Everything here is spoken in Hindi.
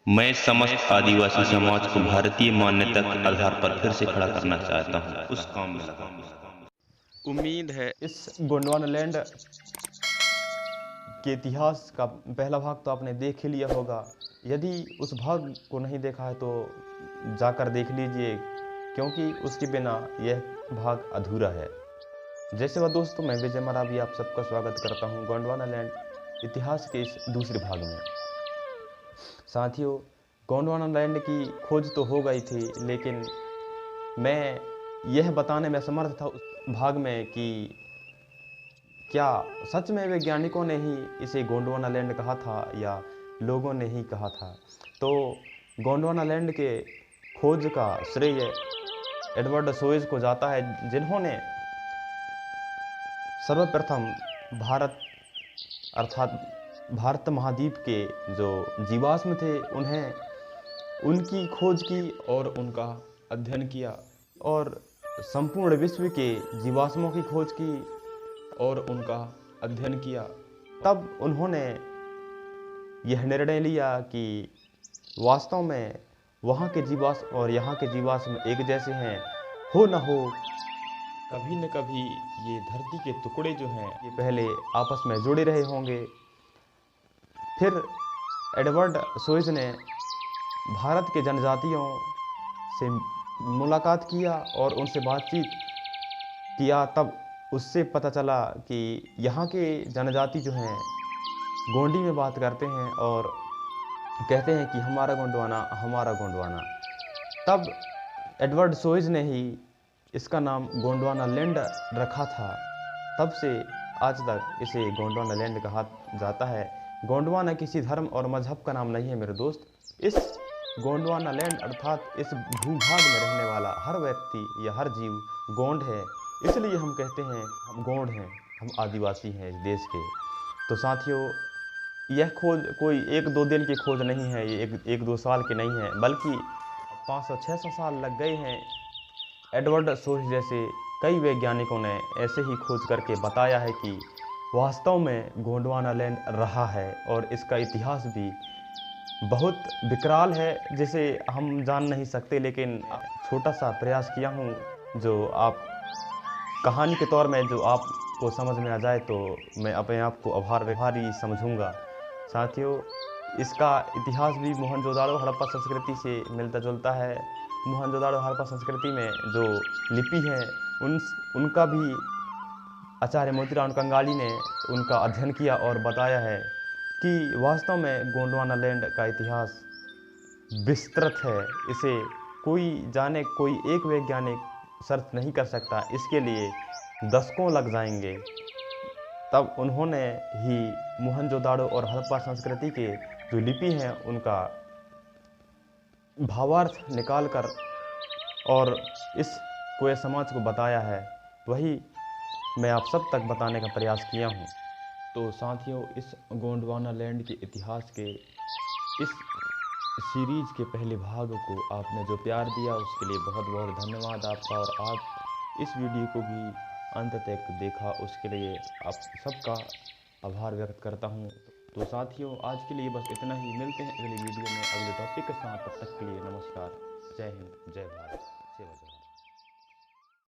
मैं समस्त आदिवासी समाज को भारतीय मान्यता के आधार पर फिर से खड़ा करना चाहता हूँ। उस काम में लगा हूँ। उम्मीद है इस गोंडवाना के इतिहास का पहला भाग तो आपने देख ही लिया होगा। यदि उस भाग को नहीं देखा है तो जाकर देख लीजिए, क्योंकि उसके बिना यह भाग अधूरा है। जैसे वह दोस्तों, मैं विजय मरावी आप सबका स्वागत करता हूं गोंडवाना लैंड इतिहास के इस दूसरे भाग में। साथियों, गोंडवाना लैंड की खोज तो हो गई थी, लेकिन मैं यह बताने में असमर्थ था उस भाग में कि क्या सच में वैज्ञानिकों ने ही इसे गोंडवाना लैंड कहा था या लोगों ने ही कहा था। तो गोंडवाना लैंड के खोज का श्रेय एडवर्ड सोइज को जाता है, जिन्होंने सर्वप्रथम भारत अर्थात भारत महाद्वीप के जो जीवाश्म थे उन्हें उनकी खोज की और उनका अध्ययन किया, और संपूर्ण विश्व के जीवाश्मों की खोज की और उनका अध्ययन किया। तब उन्होंने यह निर्णय लिया कि वास्तव में वहाँ के जीवाश्म और यहाँ के जीवाश्म एक जैसे हैं। हो न हो कभी न कभी ये धरती के टुकड़े जो हैं ये पहले आपस में जुड़े रहे होंगे। फिर एडवर्ड सोइज ने भारत के जनजातियों से मुलाकात किया और उनसे बातचीत किया। तब उससे पता चला कि यहाँ के जनजाति जो हैं गोंडी में बात करते हैं और कहते हैं कि हमारा गोंडवाना, हमारा गोंडवाना। तब एडवर्ड सोइज ने ही इसका नाम गोंडवाना लैंड रखा था। तब से आज तक इसे गोंडवाना लैंड कहा जाता है। गोंडवाना किसी धर्म और मजहब का नाम नहीं है मेरे दोस्त। इस गोंडवाना लैंड अर्थात इस भूभाग में रहने वाला हर व्यक्ति या हर जीव गोंड है। इसलिए हम कहते हैं हम गोंड हैं, हम आदिवासी हैं इस देश के। तो साथियों, यह खोज कोई एक दो दिन की खोज नहीं है, ये एक दो साल की नहीं है, बल्कि 500-600 साल लग गए हैं। एडवर्ड सोइज जैसे कई वैज्ञानिकों ने ऐसे ही खोज करके बताया है कि वास्तव में गोंडवाना लैंड रहा है, और इसका इतिहास भी बहुत विकराल है जिसे हम जान नहीं सकते। लेकिन छोटा सा प्रयास किया हूँ जो आप कहानी के तौर में जो आपको समझ में आ जाए तो मैं अपने आप को आभारी समझूंगा। साथियों, इसका इतिहास भी मोहनजोदाड़ो हड़प्पा संस्कृति से मिलता जुलता है। मोहनजोदाड़ो हड़प्पा संस्कृति में जो लिपि है उनका भी आचार्य मोतीराम कंगाली ने उनका अध्ययन किया और बताया है कि वास्तव में गोंडवाना लैंड का इतिहास विस्तृत है। इसे कोई जाने, कोई एक वैज्ञानिक सर्च नहीं कर सकता। इसके लिए दशकों लग जाएंगे। तब उन्होंने ही मोहनजोदाड़ो और हड़प्पा संस्कृति के जो लिपि हैं उनका भावार्थ निकाल कर और इस कोय समाज को बताया है। वही मैं आप सब तक बताने का प्रयास किया हूँ। तो साथियों, इस गोंडवाना लैंड के इतिहास के इस सीरीज के पहले भाग को आपने जो प्यार दिया उसके लिए बहुत बहुत धन्यवाद आपका। और आप इस वीडियो को भी अंत तक देखा उसके लिए आप सबका आभार व्यक्त करता हूँ। तो साथियों, आज के लिए बस इतना ही। मिलते हैं अगली वीडियो में अगले टॉपिक के साथ। तब तक के लिए नमस्कार। जय हिंद, जय भारत, सेवा जवान।